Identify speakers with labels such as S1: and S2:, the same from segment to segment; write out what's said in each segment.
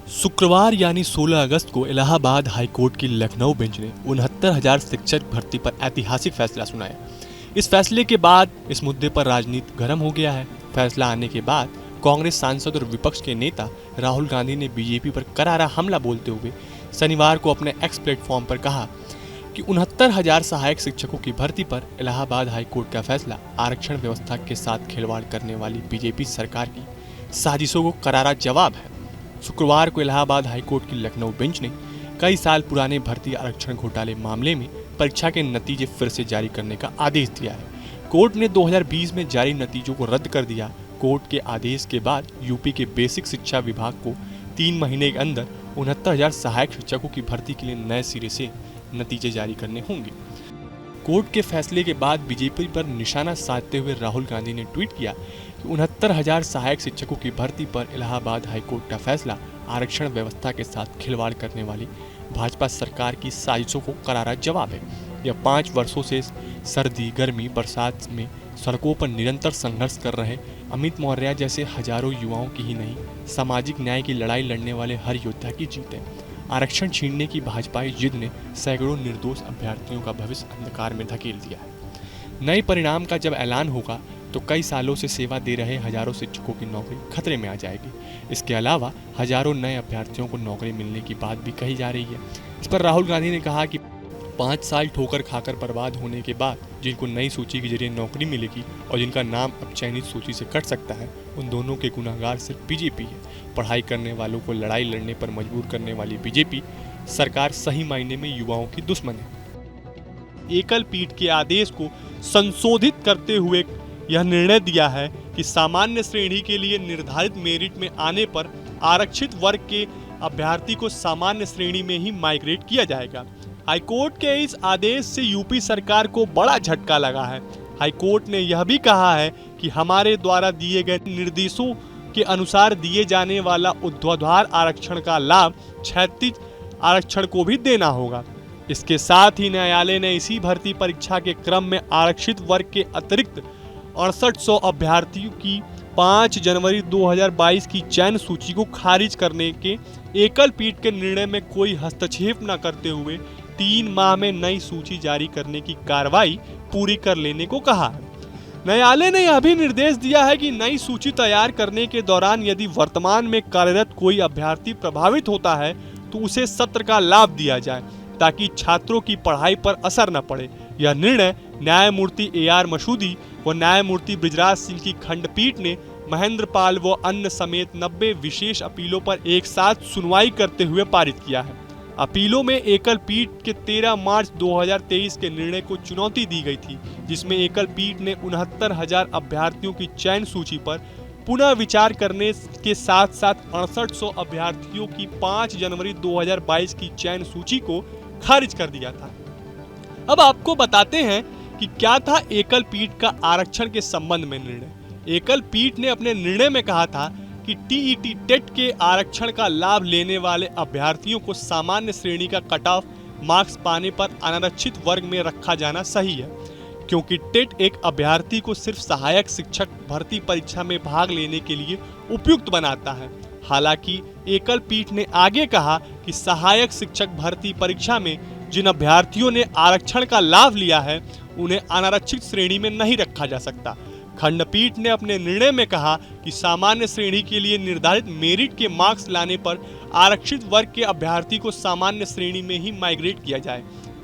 S1: शुक्रवार यानी 16 अगस्त को इलाहाबाद हाईकोर्ट की लखनऊ बेंच ने 69,000 शिक्षक भर्ती पर ऐतिहासिक फैसला सुनाया। इस फैसले के बाद इस मुद्दे पर राजनीति गर्म हो गया है। फैसला आने के बाद कांग्रेस सांसद और विपक्ष के नेता राहुल गांधी ने बीजेपी पर करारा हमला बोलते हुए शनिवार को अपने एक्स प्लेटफॉर्म पर कहा कि 69,000 सहायक शिक्षकों की भर्ती पर इलाहाबाद हाईकोर्ट का फैसला आरक्षण व्यवस्था के साथ खिलवाड़ करने वाली बीजेपी सरकार की साजिशों को करारा जवाब है। शुक्रवार को इलाहाबाद हाईकोर्ट की लखनऊ बेंच ने कई साल पुराने भर्ती आरक्षण घोटाले मामले में परीक्षा के नतीजे फिर से जारी करने का आदेश दिया है। कोर्ट ने 2020 में जारी नतीजों को रद्द कर दिया। कोर्ट के आदेश के बाद यूपी के बेसिक शिक्षा विभाग को 3 महीने के अंदर 69,000 सहायक शिक्षकों की भर्ती के लिए नए सिरे से नतीजे जारी करने होंगे। कोर्ट के फैसले के बाद बीजेपी पर निशाना साधते हुए राहुल गांधी ने ट्वीट किया कि 69,000 सहायक शिक्षकों की भर्ती पर इलाहाबाद हाईकोर्ट का फैसला आरक्षण व्यवस्था के साथ खिलवाड़ करने वाली भाजपा सरकार की साजिशों को करारा जवाब है। यह 5 वर्षों से सर्दी, गर्मी, बरसात में सड़कों पर निरंतर संघर्ष कर रहे अमित मौर्य जैसे हजारों युवाओं की ही नहीं, सामाजिक न्याय की लड़ाई लड़ने वाले हर योद्धा की जीत है। आरक्षण छीनने की भाजपाई जिद ने सैकड़ों निर्दोष अभ्यर्थियों का भविष्य अंधकार में धकेल दिया है। नए परिणाम का जब ऐलान होगा तो कई सालों से सेवा दे रहे हजारों शिक्षकों की नौकरी खतरे में आ जाएगी। इसके अलावा हजारों नए अभ्यर्थियों को नौकरी मिलने की बात भी कही जा रही है। इस पर राहुल गांधी ने कहा कि 5 साल ठोकर खाकर बर्बाद होने के बाद जिनको नई सूची के जरिए नौकरी मिलेगी और जिनका नाम अब चयनित सूची से कट सकता है, उन दोनों के गुनहगार सिर्फ बीजेपी है। पढ़ाई करने वालों को लड़ाई लड़ने पर मजबूर करने वाली बीजेपी सरकार सही मायने में युवाओं की दुश्मन है। एकल पीठ के आदेश को संशोधित करते हुए यह निर्णय दिया है कि सामान्य श्रेणी के लिए निर्धारित मेरिट में आने पर आरक्षित वर्ग के अभ्यर्थी को सामान्य श्रेणी में ही माइग्रेट किया जाएगा। हाईकोर्ट के इस आदेश से यूपी सरकार को बड़ा झटका लगा है। हाईकोर्ट ने यह भी कहा है कि हमारे द्वारा दिए गए निर्देशों के अनुसार दिए जाने वाला ऊर्ध्वाधर आरक्षण का लाभ क्षैतिज आरक्षण को भी देना होगा। इसके साथ ही न्यायालय ने इसी भर्ती परीक्षा के क्रम में आरक्षित वर्ग के अतिरिक्त 6800 अभ्यर्थियों की 5 जनवरी 2022 की चयन सूची को खारिज करने के एकल पीठ के निर्णय में कोई हस्तक्षेप न करते हुए 3 माह में नई सूची जारी करने की कार्रवाई पूरी कर लेने को कहा है। न्यायालय ने यह भी निर्देश दिया है कि नई सूची तैयार करने के दौरान यदि वर्तमान में कार्यरत कोई अभ्यर्थी प्रभावित होता है तो उसे सत्र का लाभ दिया जाए ताकि छात्रों की पढ़ाई पर असर न पड़े। यह निर्णय न्यायमूर्ति AR मसूदी व न्यायमूर्ति बृजराज सिंह की खंडपीठ ने महेंद्र पाल व अन्य समेत 90 विशेष अपीलों पर एक साथ सुनवाई करते हुए पारित किया है। अपीलों में एकल पीठ के 13 मार्च 2023 के निर्णय को चुनौती दी गई थी, जिसमें एकल पीठ ने 69,000 अभ्यर्थियों की चयन सूची पर पुनः विचार करने के साथ साथ 6800 अभ्यर्थियों की 5 जनवरी 2022 की चयन सूची को खारिज कर दिया था। अब आपको बताते हैं कि क्या था एकल पीठ का आरक्षण के संबंध में निर्णय। एकल पीठ ने अपने निर्णय में कहा था कि TET टेट के आरक्षण का लाभ लेने वाले अभ्यर्थियों को सामान्य श्रेणी का कट ऑफ मार्क्स पाने पर अनारक्षित वर्ग में रखा जाना सही है, क्योंकि टेट एक अभ्यर्थी को सिर्फ सहायक शिक्षक भर्ती परीक्षा में भाग लेने के लिए उपयुक्त बनाता है। हालांकि एकल पीठ ने आगे कहा कि सहायक शिक्षक भर्ती परीक्षा में जिन अभ्यर्थियों ने आरक्षण का लाभ लिया है उन्हें अनारक्षित श्रेणी में नहीं रखा जा सकता। खंडपीठ ने अपने निर्णय में कहा कि सामान्य श्रेणी के लिए निर्धारित मेरिट के मार्क्स लाने पर आरक्षित वर्ग के अभ्यर्थी को सामान्य श्रेणी में ही माइग्रेट किया जाए।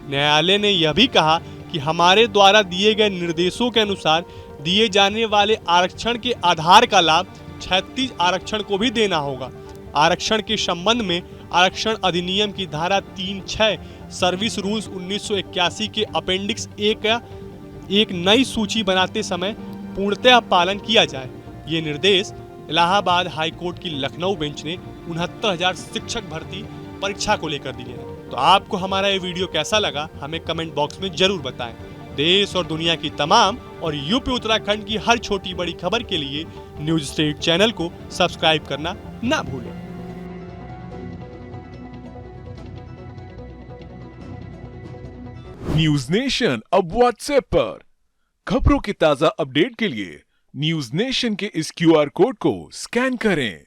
S1: न्यायालय ने यह भी कहा कि हमारे द्वारा दिए गए निर्देशों के अनुसार दिए जाने वाले आरक्षण के आधार का लाभ क्षैतिज आरक्षण को भी देना होगा। आरक्षण के संबंध में आरक्षण अधिनियम की धारा 3(6) सर्विस रूल्स 1981 के अपेंडिक्स ए का एक नई सूची बनाते समय पूर्णतः पालन किया जाए। ये निर्देश इलाहाबाद हाईकोर्ट की लखनऊ बेंच ने 69,000 शिक्षक भर्ती परीक्षा को लेकर दिए हैं। तो आपको हमारा ये वीडियो कैसा लगा हमें कमेंट बॉक्स में जरूर बताएं। देश और दुनिया की तमाम और यूपी उत्तराखंड की हर छोटी बड़ी खबर के लिए न्यूज स्ट्रीट चैनल को सब्सक्राइब करना ना भूलें।
S2: न्यूज नेशन अब व्हाट्सएप पर खबरों की ताजा अपडेट के लिए न्यूज नेशन के इस QR कोड को स्कैन करें।